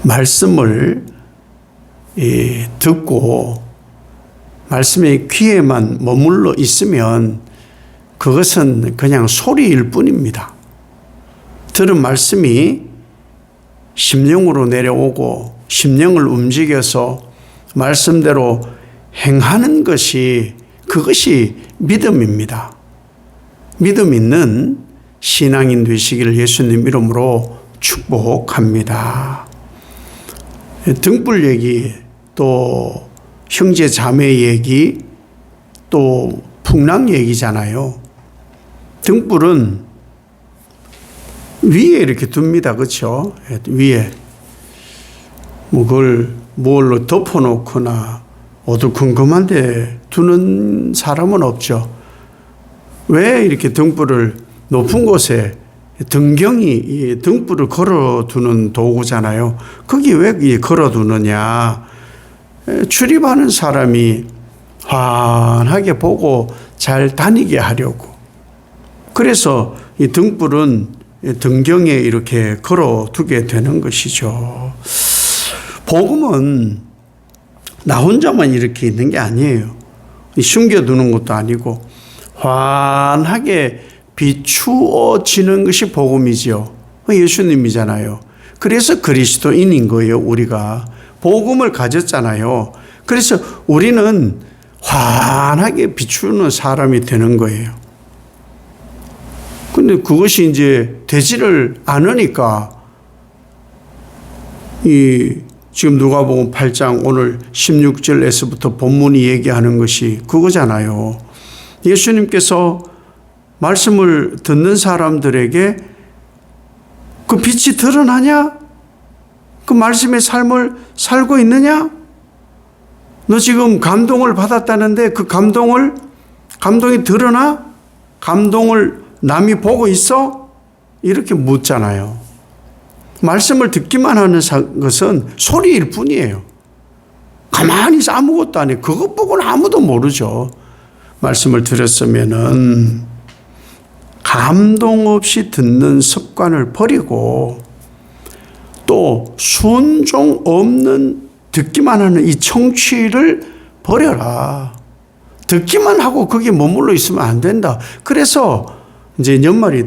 말씀을 듣고 말씀의 귀에만 머물러 있으면 그것은 그냥 소리일 뿐입니다. 들은 말씀이 심령으로 내려오고 심령을 움직여서 말씀대로 행하는 것이 그것이 믿음입니다. 믿음 있는 신앙인 되시기를 예수님 이름으로 축복합니다. 등불 얘기, 또 형제 자매 얘기, 또 풍랑 얘기잖아요. 등불은 위에 이렇게 둡니다. 그렇죠? 위에 뭐 그걸 뭘로 덮어놓거나 어두컴컴한 데 두는 사람은 없죠. 왜 이렇게 등불을 높은 곳에 등경이 등불을 걸어두는 도구잖아요. 거기 왜 걸어두느냐? 출입하는 사람이 환하게 보고 잘 다니게 하려고. 그래서 이 등불은 등경에 이렇게 걸어두게 되는 것이죠. 복음은 나 혼자만 이렇게 있는 게 아니에요. 숨겨두는 것도 아니고 환하게 비추어지는 것이 복음이죠. 예수님이잖아요. 그래서 그리스도인인 거예요. 우리가 복음을 가졌잖아요. 그래서 우리는 환하게 비추는 사람이 되는 거예요. 근데 그것이 이제 되지를 않으니까 지금 누가복음 8장 오늘 16절에서부터 본문이 얘기하는 것이 그거잖아요. 예수님께서 말씀을 듣는 사람들에게 그 빛이 드러나냐? 그 말씀의 삶을 살고 있느냐? 너 지금 감동을 받았다는데 그 감동이 드러나? 감동을 남이 보고 있어? 이렇게 묻잖아요. 말씀을 듣기만 하는 것은 소리일 뿐이에요. 가만히 있어 아무것도 안 해. 그것 보고는 아무도 모르죠. 말씀을 들었으면은 감동 없이 듣는 습관을 버리고 또 순종 없는 듣기만 하는 이 청취를 버려라. 듣기만 하고 거기에 머물러 있으면 안 된다. 그래서 이제 연말이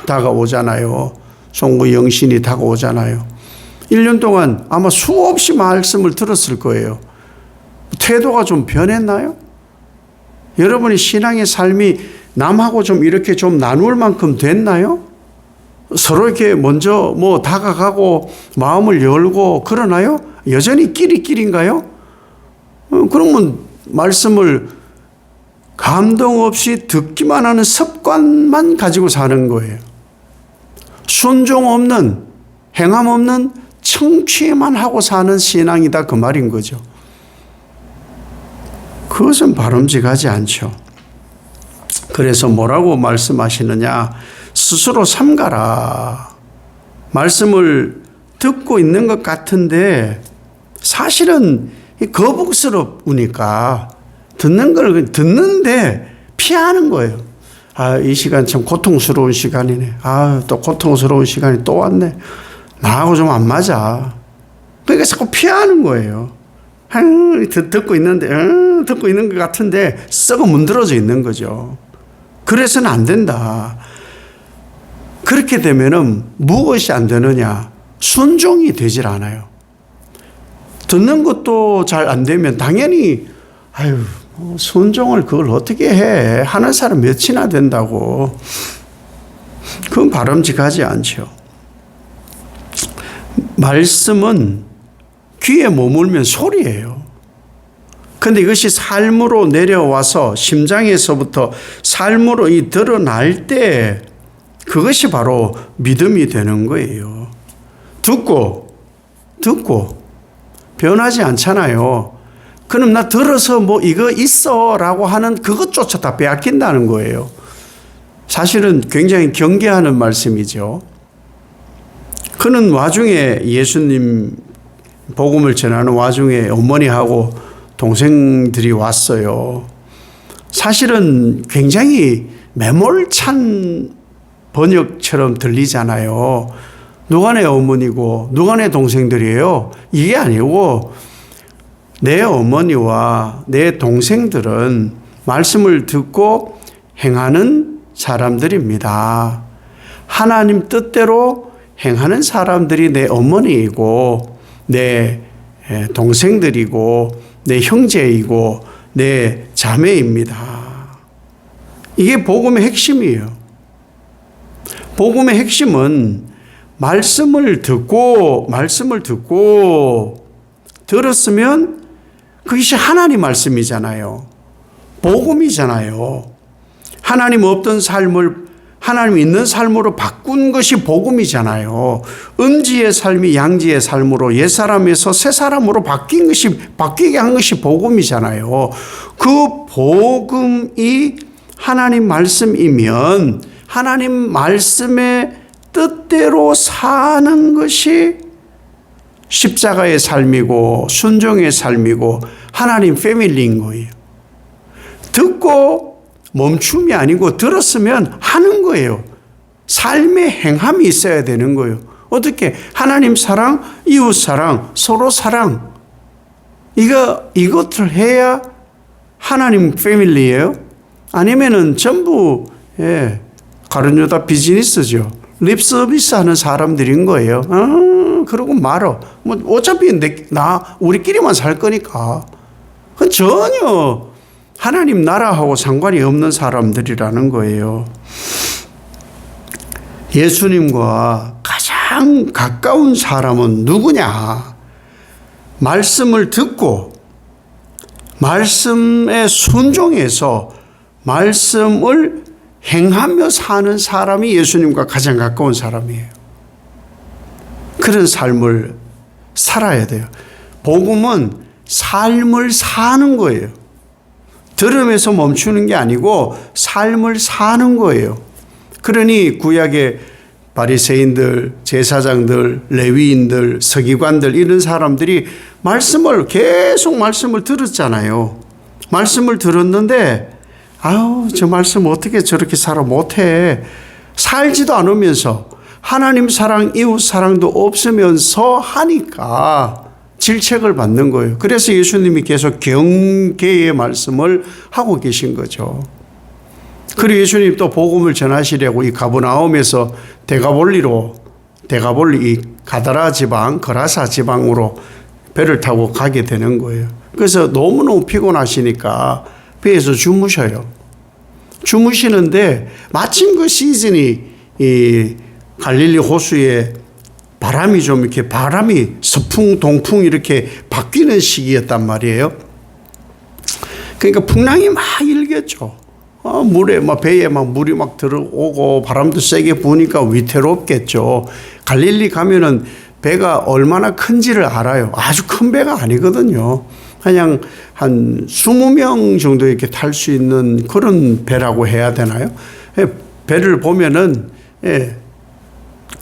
다가오잖아요. 송구 영신이 다가오잖아요. 1년 동안 아마 수없이 말씀을 들었을 거예요. 태도가 좀 변했나요? 여러분의 신앙의 삶이 남하고 좀 이렇게 좀 나눌 만큼 됐나요? 서로 이렇게 먼저 뭐 다가가고 마음을 열고 그러나요? 여전히 끼리끼리인가요? 그러면 말씀을 감동 없이 듣기만 하는 습관만 가지고 사는 거예요. 순종 없는, 행함 없는 청취만 하고 사는 신앙이다 그 말인 거죠. 그것은 바람직하지 않죠. 그래서 뭐라고 말씀하시느냐? 스스로 삼가라. 말씀을 듣고 있는 것 같은데 사실은 거북스러우니까 듣는 걸 듣는데 피하는 거예요. 아, 이 시간 참 고통스러운 시간이네. 아, 또 고통스러운 시간이 또 왔네. 나하고 좀 안 맞아. 그러니까 자꾸 피하는 거예요. 듣고 있는데, 듣고 있는 것 같은데 썩어 문드러져 있는 거죠. 그래서는 안 된다. 그렇게 되면은 무엇이 안 되느냐? 순종이 되질 않아요. 듣는 것도 잘 안 되면 당연히, 순종을 그걸 어떻게 해? 하는 사람 몇이나 된다고. 그건 바람직하지 않죠. 말씀은 귀에 머물면 소리예요. 그런데 이것이 삶으로 내려와서 심장에서부터 삶으로 드러날 때 그것이 바로 믿음이 되는 거예요. 듣고 변하지 않잖아요. 그럼 나 들어서 뭐 이거 있어 라고 하는 그것조차 다 빼앗긴다는 거예요. 사실은 굉장히 경계하는 말씀이죠. 그는 와중에 예수님 복음을 전하는 와중에 어머니하고 동생들이 왔어요. 사실은 굉장히 매몰찬 번역처럼 들리잖아요. 누가 내 어머니고 누가 내 동생들이에요? 이게 아니고 내 어머니와 내 동생들은 말씀을 듣고 행하는 사람들입니다. 하나님 뜻대로 행하는 사람들이 내 어머니이고 내 동생들이고 내 형제이고 내 자매입니다. 이게 복음의 핵심이에요. 복음의 핵심은 말씀을 듣고 들었으면 그것이 하나님 말씀이잖아요. 복음이잖아요. 하나님 없던 삶을 하나님 있는 삶으로 바꾼 것이 복음이잖아요. 음지의 삶이 양지의 삶으로 옛사람에서 새사람으로 바뀌게 한 것이 복음이잖아요. 그 복음이 하나님 말씀이면 하나님 말씀의 뜻대로 사는 것이 십자가의 삶이고 순종의 삶이고 하나님 패밀리인 거예요. 듣고 멈춤이 아니고 들었으면 하는 거예요. 삶의 행함이 있어야 되는 거예요. 어떻게? 하나님 사랑, 이웃 사랑, 서로 사랑. 이것을 해야 하나님 패밀리예요? 아니면은 전부, 가룟유다 비즈니스죠. 립 서비스 하는 사람들인 거예요. 그러고 말어. 뭐, 어차피 우리끼리만 살 거니까. 그건 전혀 하나님 나라하고 상관이 없는 사람들이라는 거예요. 예수님과 가장 가까운 사람은 누구냐? 말씀을 듣고 말씀에 순종해서 말씀을 행하며 사는 사람이 예수님과 가장 가까운 사람이에요. 그런 삶을 살아야 돼요. 복음은 삶을 사는 거예요. 들으면서 멈추는 게 아니고 삶을 사는 거예요. 그러니 구약의 바리새인들, 제사장들, 레위인들, 서기관들 이런 사람들이 계속 말씀을 들었잖아요. 말씀을 들었는데 저 말씀 어떻게 저렇게 살아 못해. 살지도 않으면서 하나님 사랑, 이웃 사랑도 없으면서 하니까 질책을 받는 거예요. 그래서 예수님이 계속 경계의 말씀을 하고 계신 거죠. 그리고 예수님 또 복음을 전하시려고 이 가버나움에서 데가볼리 이 가다라 지방, 거라사 지방으로 배를 타고 가게 되는 거예요. 그래서 너무너무 피곤하시니까 배에서 주무셔요. 주무시는데 마침 그 시즌이 이 갈릴리 호수에 바람이 서풍, 동풍 이렇게 바뀌는 시기였단 말이에요. 그러니까 풍랑이 막 일겠죠. 배에 물이 막 들어오고 바람도 세게 부니까 위태롭겠죠. 갈릴리 가면은 배가 얼마나 큰지를 알아요. 아주 큰 배가 아니거든요. 그냥 한 20명 정도 이렇게 탈 수 있는 그런 배라고 해야 되나요? 배를 보면은,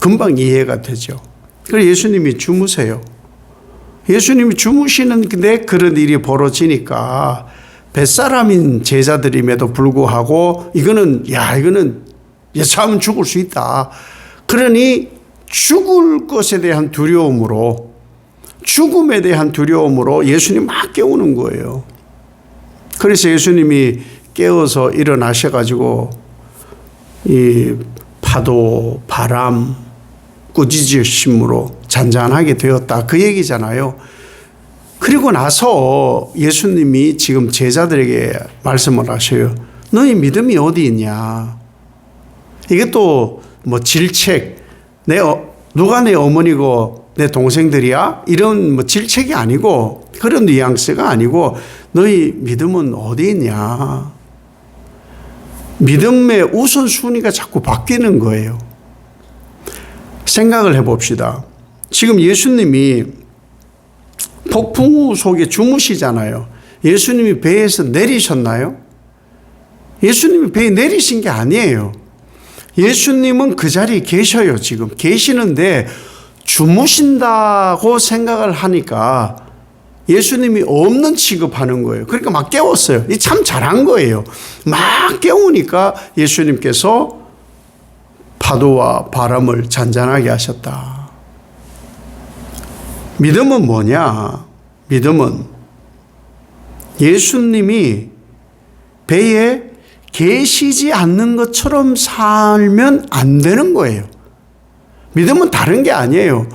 금방 이해가 되죠. 그래서 예수님이 주무세요. 예수님이 주무시는데 그런 일이 벌어지니까 뱃사람인 제자들임에도 불구하고 이거는 예차하면 죽을 수 있다. 그러니 죽을 것에 대한 죽음에 대한 두려움으로 예수님 막 깨우는 거예요. 그래서 예수님이 깨어서 일어나셔가지고 이 파도, 바람, 꾸짖으심으로 잔잔하게 되었다. 그 얘기잖아요. 그리고 나서 예수님이 지금 제자들에게 말씀을 하셔요. 너희 믿음이 어디 있냐? 이게 또 질책, 누가 내 어머니고 내 동생들이야? 이런 질책이 아니고 그런 뉘앙스가 아니고 너희 믿음은 어디 있냐? 믿음의 우선순위가 자꾸 바뀌는 거예요. 생각을 해봅시다. 지금 예수님이 폭풍우 속에 주무시잖아요. 예수님이 배에서 내리셨나요? 예수님이 배에 내리신 게 아니에요. 예수님은 그 자리에 계셔요. 지금 계시는데 주무신다고 생각을 하니까 예수님이 없는 취급하는 거예요. 그러니까 막 깨웠어요. 이 참 잘한 거예요. 막 깨우니까 예수님께서 파도와 바람을 잔잔하게 하셨다. 믿음은 뭐냐? 믿음은 예수님이 배에 계시지 않는 것처럼 살면 안 되는 거예요. 믿음은 다른 게 아니에요.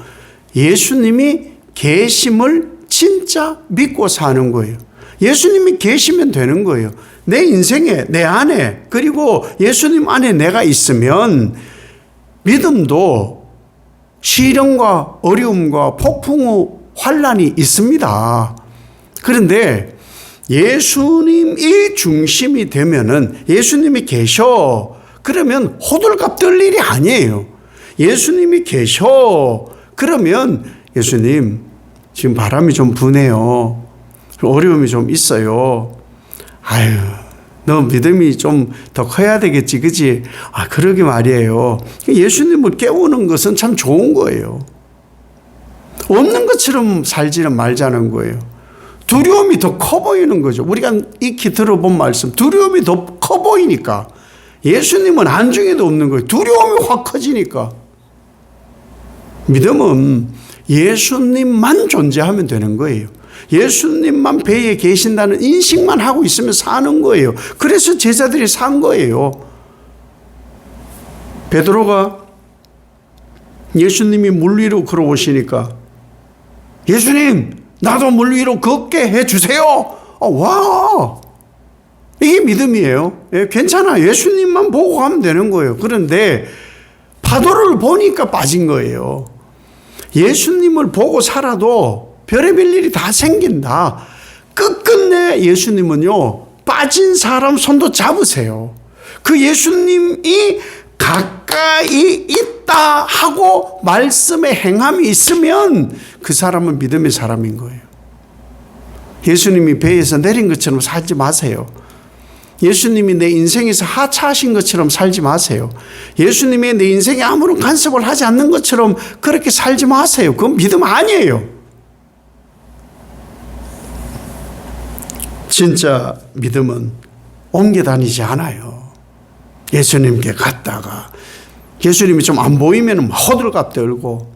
예수님이 계심을 진짜 믿고 사는 거예요. 예수님이 계시면 되는 거예요. 내 인생에, 내 안에, 그리고 예수님 안에 내가 있으면 믿음도 시련과 어려움과 폭풍의 환란이 있습니다. 그런데 예수님이 중심이 되면은, 예수님이 계셔 그러면 호들갑 떨 일이 아니에요. 예수님이 계셔 그러면, 예수님 지금 바람이 좀 부네요, 어려움이 좀 있어요, 아유 너 믿음이 좀 더 커야 되겠지, 그지? 아, 그러게 말이에요. 예수님을 깨우는 것은 참 좋은 거예요. 없는 것처럼 살지는 말자는 거예요. 두려움이 더 커 보이는 거죠. 우리가 익히 들어본 말씀, 두려움이 더 커 보이니까. 예수님은 안중에도 없는 거예요. 두려움이 확 커지니까. 믿음은 예수님만 존재하면 되는 거예요. 예수님만 배에 계신다는 인식만 하고 있으면 사는 거예요. 그래서 제자들이 산 거예요. 베드로가 예수님이 물 위로 걸어오시니까, 예수님 나도 물 위로 걷게 해주세요. 와, 이게 믿음이에요. 괜찮아, 예수님만 보고 가면 되는 거예요. 그런데 파도를 보니까 빠진 거예요. 예수님을 보고 살아도 별의별 일이 다 생긴다. 끝끝내 예수님은요, 빠진 사람 손도 잡으세요. 그 예수님이 가까이 있다 하고 말씀에 행함이 있으면 그 사람은 믿음의 사람인 거예요. 예수님이 배에서 내린 것처럼 살지 마세요. 예수님이 내 인생에서 하차하신 것처럼 살지 마세요. 예수님이 내 인생에 아무런 간섭을 하지 않는 것처럼 그렇게 살지 마세요. 그건 믿음 아니에요. 진짜 믿음은 옮겨 다니지 않아요. 예수님께 갔다가 예수님이 좀 안 보이면 호들갑 떨고,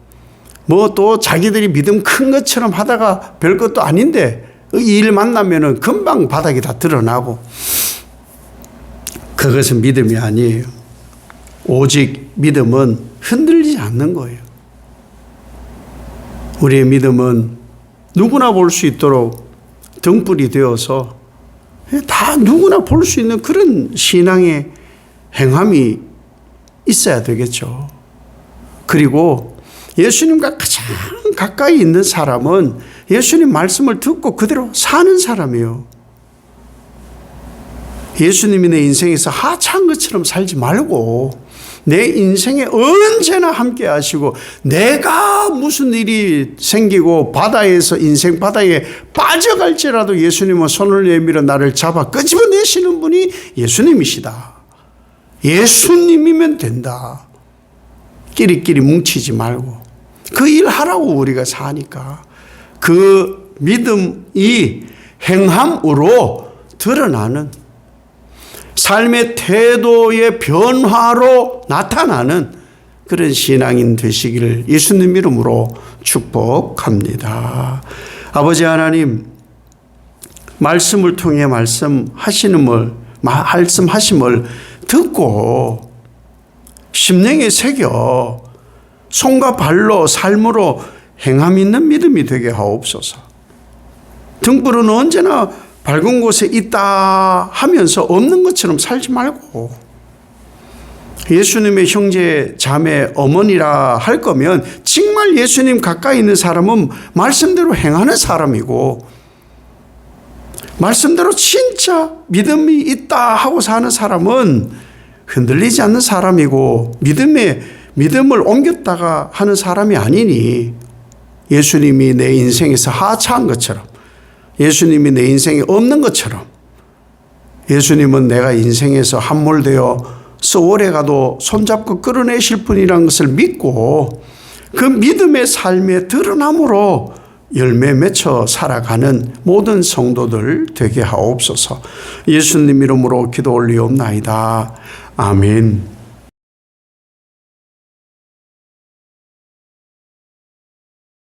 뭐 또 자기들이 믿음 큰 것처럼 하다가 별것도 아닌데 이 일 만나면은 금방 바닥이 다 드러나고, 그것은 믿음이 아니에요. 오직 믿음은 흔들리지 않는 거예요. 우리의 믿음은 누구나 볼 수 있도록 등불이 되어서 다 누구나 볼 수 있는 그런 신앙의 행함이 있어야 되겠죠. 그리고 예수님과 가장 가까이 있는 사람은 예수님 말씀을 듣고 그대로 사는 사람이에요. 예수님이 내 인생에서 하차한 것처럼 살지 말고 내 인생에 언제나 함께 하시고, 내가 무슨 일이 생기고 바다에서, 인생 바다에 빠져갈지라도 예수님은 손을 내밀어 나를 잡아 끄집어내시는 분이 예수님이시다. 예수님이면 된다. 끼리끼리 뭉치지 말고 그 일 하라고 우리가 사니까, 그 믿음이 행함으로 드러나는, 삶의 태도의 변화로 나타나는 그런 신앙인 되시기를 예수님 이름으로 축복합니다. 아버지 하나님, 말씀을 통해 말씀하심을 듣고 심령에 새겨 손과 발로 삶으로 행함 있는 믿음이 되게 하옵소서. 등불은 언제나 밝은 곳에 있다 하면서 없는 것처럼 살지 말고, 예수님의 형제, 자매, 어머니라 할 거면 정말 예수님 가까이 있는 사람은 말씀대로 행하는 사람이고, 말씀대로 진짜 믿음이 있다 하고 사는 사람은 흔들리지 않는 사람이고, 믿음을 옮겼다가 하는 사람이 아니니, 예수님이 내 인생에서 하차한 것처럼, 예수님이 내 인생에 없는 것처럼, 예수님은 내가 인생에서 함몰되어서 오래 가도 손잡고 끌어내실 분이라는 것을 믿고, 그 믿음의 삶의 드러남으로 열매 맺혀 살아가는 모든 성도들 되게 하옵소서. 예수님 이름으로 기도 올리옵나이다. 아멘.